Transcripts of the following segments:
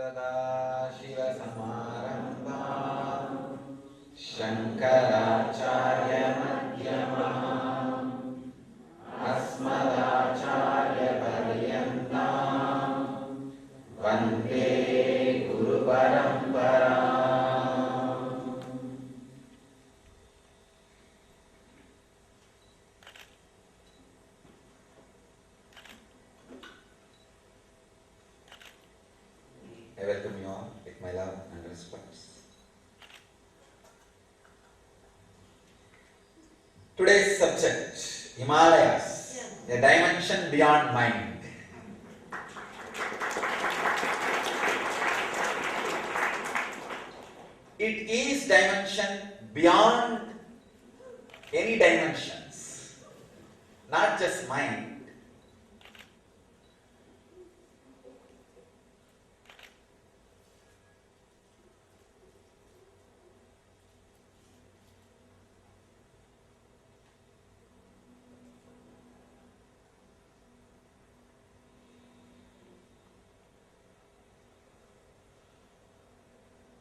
सदाशिवसमारम्भाम् शङ्कराचार्यमध्यमाम् अस्मदाचार्यपर्यन्ताम् वन्दे गुरुपरम्पराम्. I welcome you all with my love and respect. Today's subject, Himalayas, a dimension beyond mind. It is dimension beyond any dimensions, not just mind.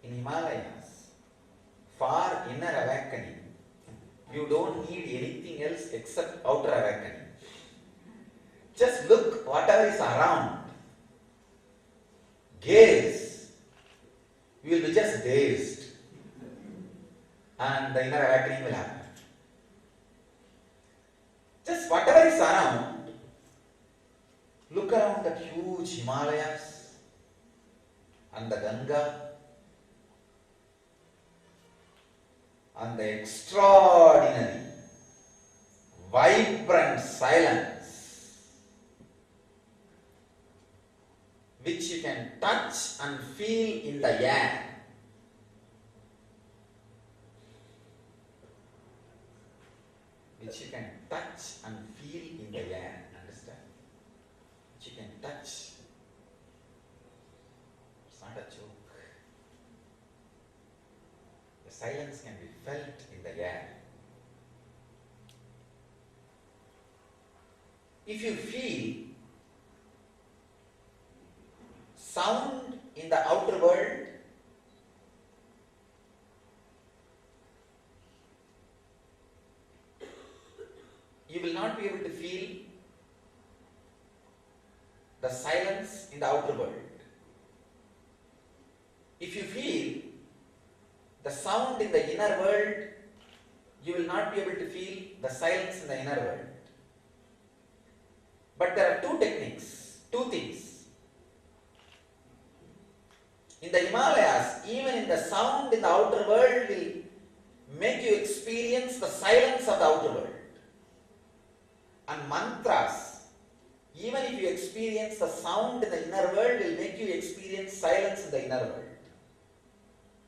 In Himalayas, for inner awakening, you don't need anything else except outer awakening. Just look whatever is around. Gaze. You will be just dazed. And the inner awakening will happen. Just whatever is around, look around that huge Himalayas and the Ganga and the extraordinary, vibrant silence which you can touch and feel in the air. Which you can touch and feel in the air. Understand? Which you can touch. It's not a joke. The silence can be felt in the air. If you feel sound in the outer world, you will not be able to feel the silence in the outer world. If you feel the sound in the inner world, you will not be able to feel the silence in the inner world. But there are two techniques, two things. In the Himalayas, even in the sound in the outer world will make you experience the silence of the outer world. And mantras, even if you experience the sound in the inner world, will make you experience silence in the inner world.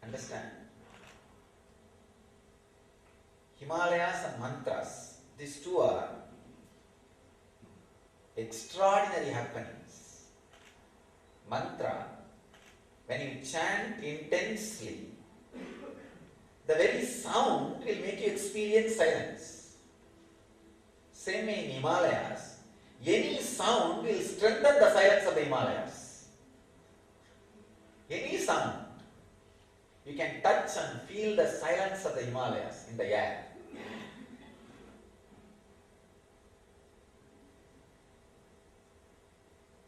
Understand? Himalayas and mantras, these two are extraordinary happenings. Mantra, when you chant intensely, the very sound will make you experience silence. Same way in Himalayas, any sound will strengthen the silence of the Himalayas. Any sound. You can touch and feel the silence of the Himalayas in the air.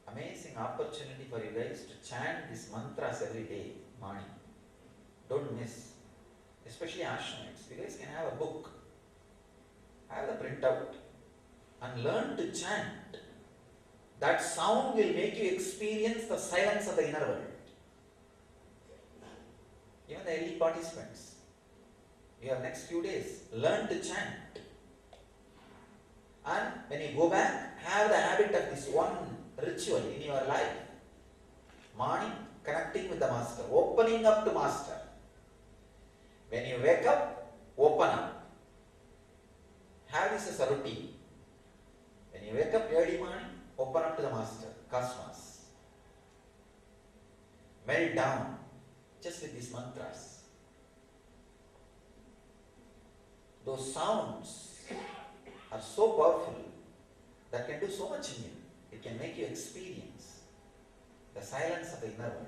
Amazing opportunity for you guys to chant these mantras every day, morning. Don't miss. Especially ashramites. You guys can have a book. Have the printout. And learn to chant. That sound will make you experience the silence of the inner world. Even the early participants, you have next few days, learn to chant. And when you go back, have the habit of this one ritual in your life. Morning, connecting with the Master, opening up to Master. When you wake up, open up. Have this as a routine. When you wake up early morning, open up to the Master, Cosmos. Melt down just with these mantras. Those sounds are so powerful that can do so much in you. It can make you experience the silence of the inner world.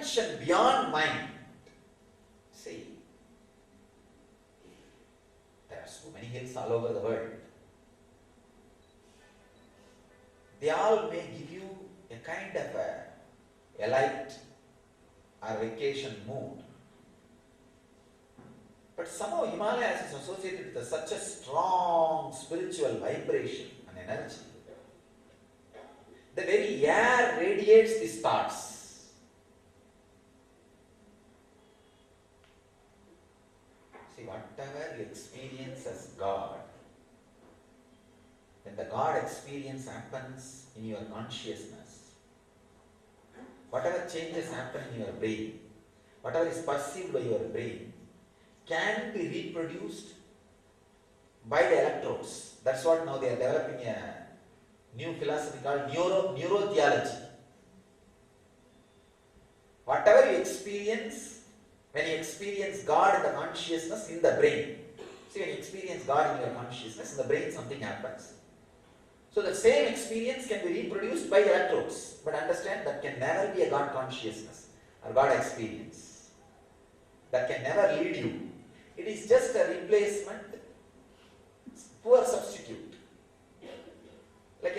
dimension beyond mind. See, there are so many hills all over the world. They all may give you a kind of a light or vacation mood. But somehow Himalayas is associated with such a strong spiritual vibration and energy. The very air radiates these thoughts. See, whatever you experience as God, when the God experience happens in your consciousness, whatever changes happen in your brain, whatever is perceived by your brain, can be reproduced by the electrodes. That's what now they are developing a new philosophy called neurotheology. Whatever you experience, when you experience God in the consciousness in the brain, see, when you experience God in your consciousness, in the brain something happens. So the same experience can be reproduced by electrodes. But understand, that can never be a God consciousness or God experience. That can never lead you. It is just a replacement, poor substitute. Like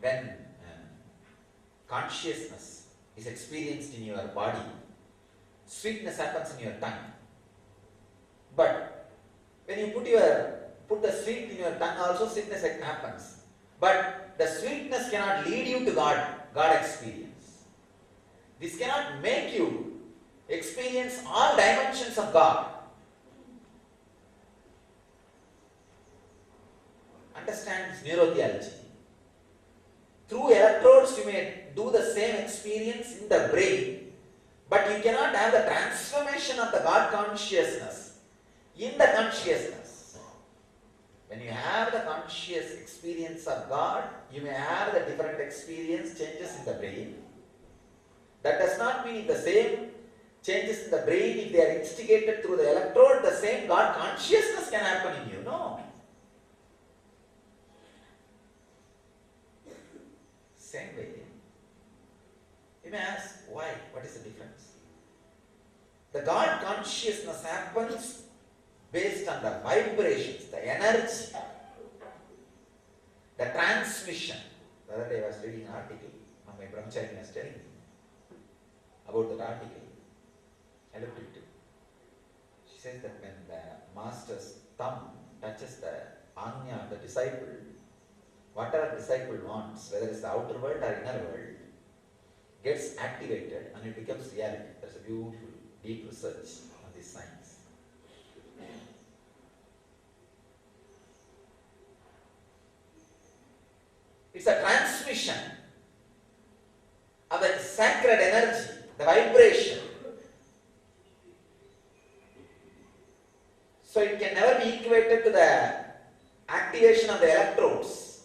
when consciousness is experienced in your body, sweetness happens in your tongue. But when you put the sweet in your tongue, also sweetness happens. But the sweetness cannot lead you to God experience. This cannot make you experience all dimensions of God. Understand this neurotheology. Through electrodes you may do the same experience in the brain, but you cannot have the transformation of the God consciousness in the consciousness. When you have the conscious experience of God, you may have the different experience changes in the brain. That does not mean the same changes in the brain, if they are instigated through the electrode, the same God consciousness can happen in you. No. Same way. You may ask, why? What is the difference? The God consciousness happens based on the vibrations, the energy, the transmission. The other day I was reading an article, my brahmachari was telling me about that article. I looked into it. She says that when the master's thumb touches the anya of the disciple, whatever disciple wants, whether it's the outer world or inner world, gets activated and it becomes reality. There's a beautiful, deep research on this science. It's a transmission of the sacred energy, the vibration. So it can never be equated to the activation of the electrodes,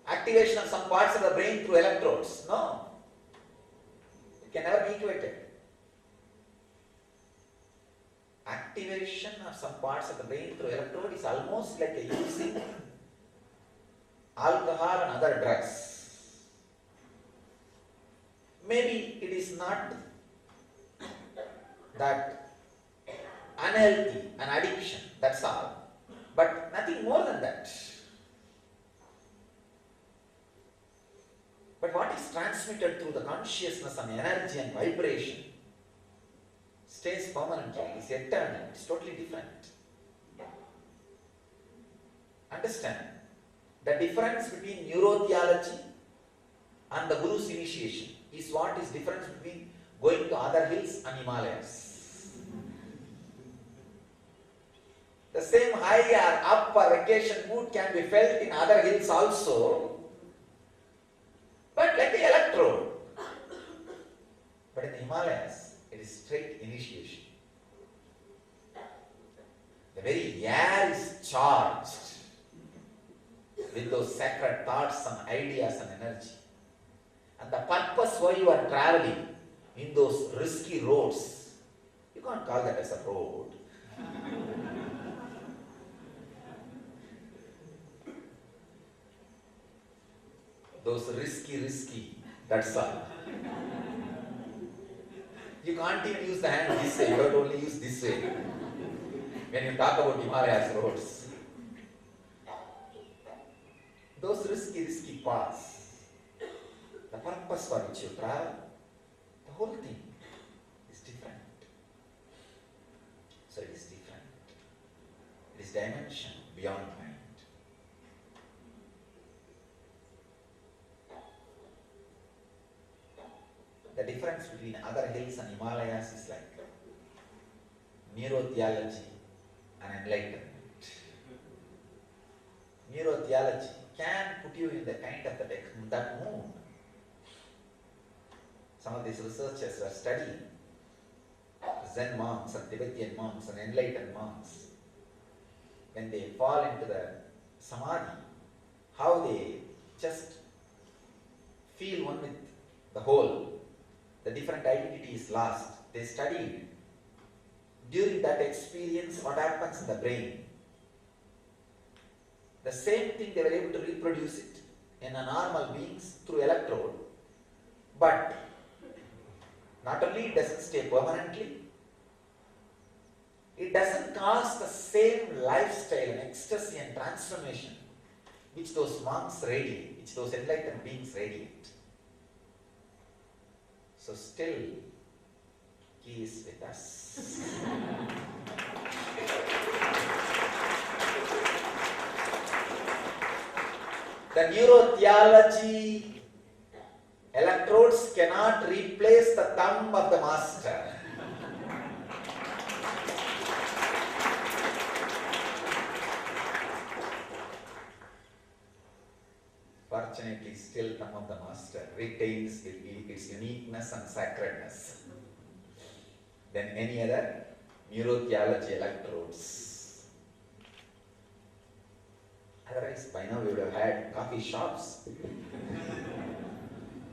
activation of some parts of the brain through electrodes. No. It can never be equated. Activation of some parts of the brain through electrode is almost like using alcohol and other drugs. Maybe it is not that unhealthy, an addiction, that's all. But nothing more than that. But what is transmitted through the consciousness and energy and vibration stays permanently, is eternal, it's totally different. Understand? The difference between neurotheology and the Guru's initiation is what is difference between going to other hills and Himalayas. The same high or up or vacation mood can be felt in other hills also, but like the electrode. But in the Himalayas, it is straight initiation. The very air is charged with those sacred thoughts and ideas and energy. And the purpose why you are traveling in those risky roads, you can't call that as a road. Those risky, that's all. You can't even use the hand this way, you have to only use this way. When you talk about Himalayas roads, those risky paths, the purpose for which you travel, the whole thing is different. So it is different. It is dimension beyond mind. The difference between other hills and Himalayas is like neurotheology and enlightenment. Neurotheology can put you in the kind of that mood. Some of these researchers are studying Zen monks and Tibetan monks and enlightened monks. When they fall into the samadhi, how they just feel one with the whole. The different identity is lost. They studied during that experience what happens in the brain. The same thing they were able to reproduce it in a normal beings through electrode. But not only it doesn't stay permanently, it doesn't cause the same lifestyle and ecstasy and transformation which those monks radiate, which those enlightened beings radiate. So still, He is with us. The neurotheology electrodes cannot replace the thumb of the master. Fortunately, still thumb of the master retains its uniqueness and sacredness than any other neurotheology electrodes. Otherwise, by now we would have had coffee shops,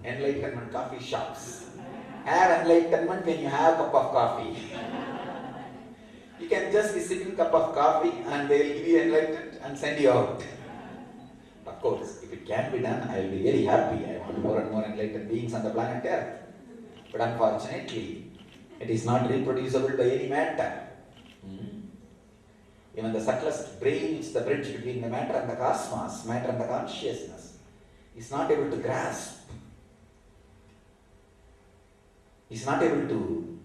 enlightenment coffee shops. Have enlightenment when you have a cup of coffee. You can just be sipping a cup of coffee and they will give you enlightenment and send you out. Of course, if it can be done, I will be very happy. I want more and more enlightened beings on the planet Earth. But unfortunately, it is not reproducible by any matter. Even the subtlest brain, which is the bridge between the matter and the cosmos, matter and the consciousness, is not able to grasp. Is not able to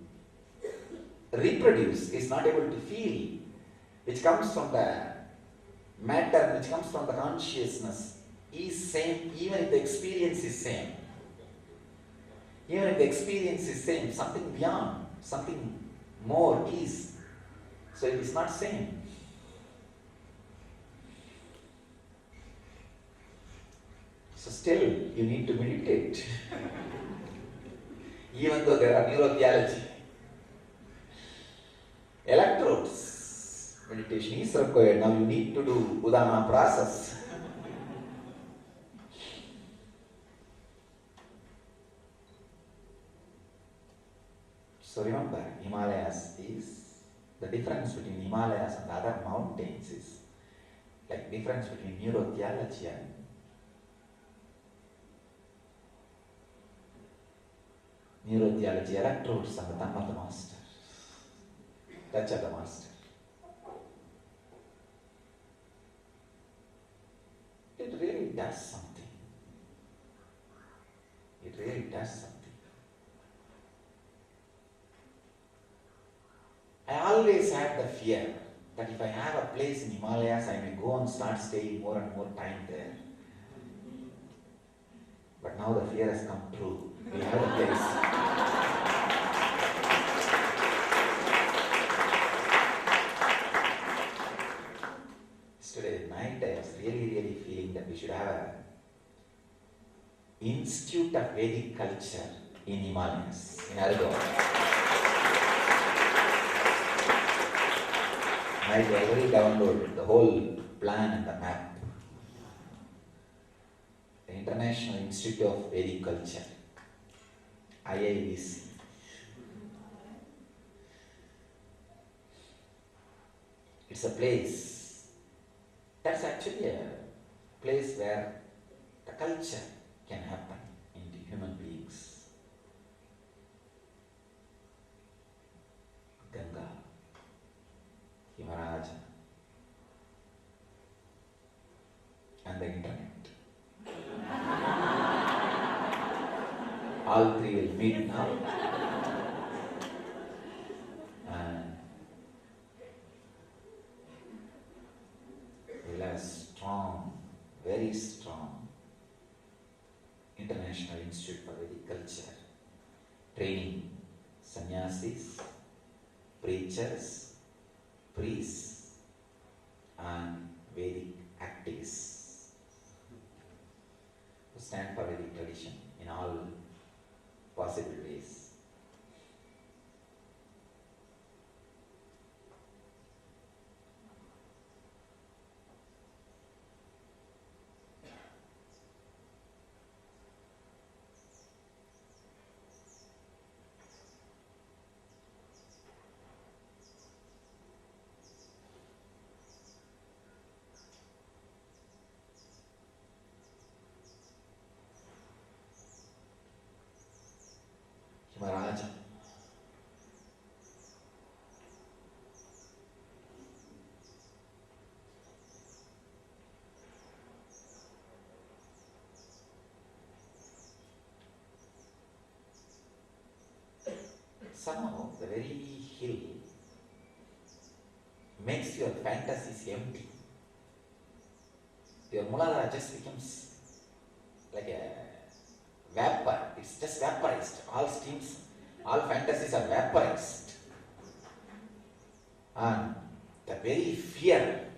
reproduce, is not able to feel, which comes from the matter, which comes from the consciousness, is same even if the experience is same. Even if the experience is same, something beyond, something more is. So it is not same. So still you need to meditate. Even though there are neurotheology electrodes, meditation is required. Now you need to do Udana process. So remember, Himalayas is, the difference between Himalayas and other mountains is like difference between neurotheology and neurotheology electrodes on the thumb of the master, touch of the master. It really does something. It really does something. I always had the fear that if I have a place in Himalayas, I may go and start staying more and more time there. But now the fear has come true. We have a place. Yesterday night I was really feeling that we should have an Institute of Vedic Culture in Himalayas, in Haridwar. I already downloaded the whole plan and the map. The International Institute of Vedic Culture, IIVC. It's a place, that's actually a place where the culture can happen in the human beings. the internet. All three will meet now. And we'll have strong, very strong International Institute for Vedic Culture training sannyasis, preachers, priests, and Vedic activists who stand for Vedic tradition in all possible ways. Himalaja. Somehow the very hill makes your fantasies empty. Your Muladhara just becomes like a vapor. It's just vaporized. All streams, all fantasies are vaporized. And the very fear,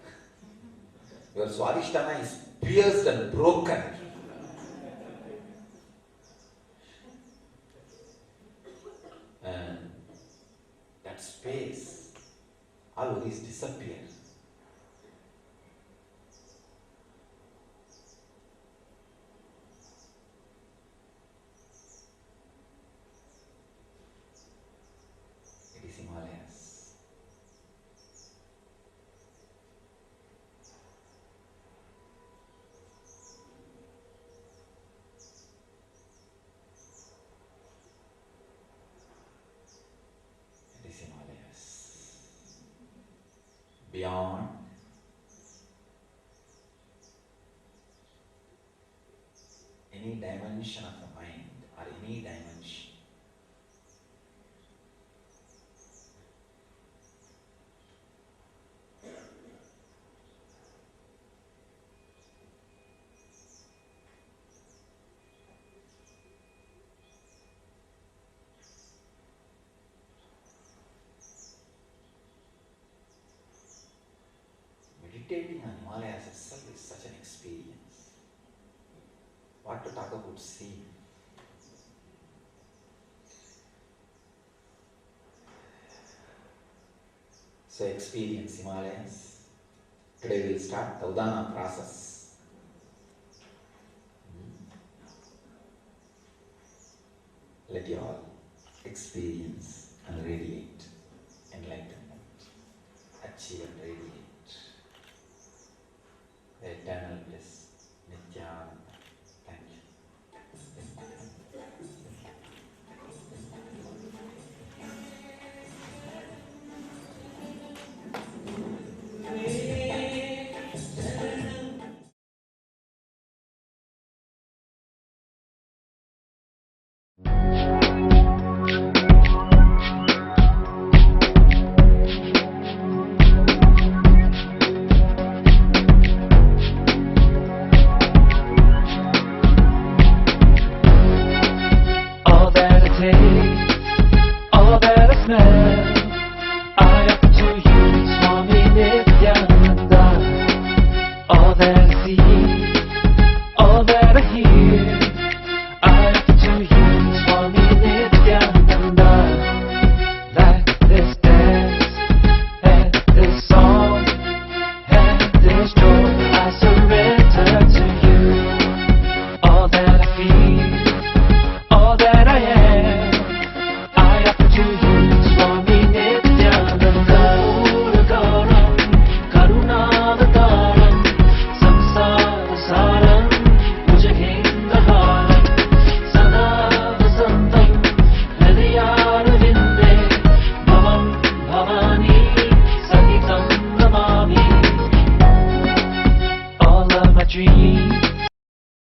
your Swadhisthana is pierced and broken. And that space, all worries disappear. It is Himalayas. It is Himalayas. Beyond any dimension of the mind or any dimension, meditating on Himalayas itself is such an experience. What to talk about seeing? So experience Himalayas. Today we will start the Udana process. Let you all experience and radiate enlightenment, achieve and radiate the eternal bliss, Nithyananda. Thank you. All that I take, all that I smell.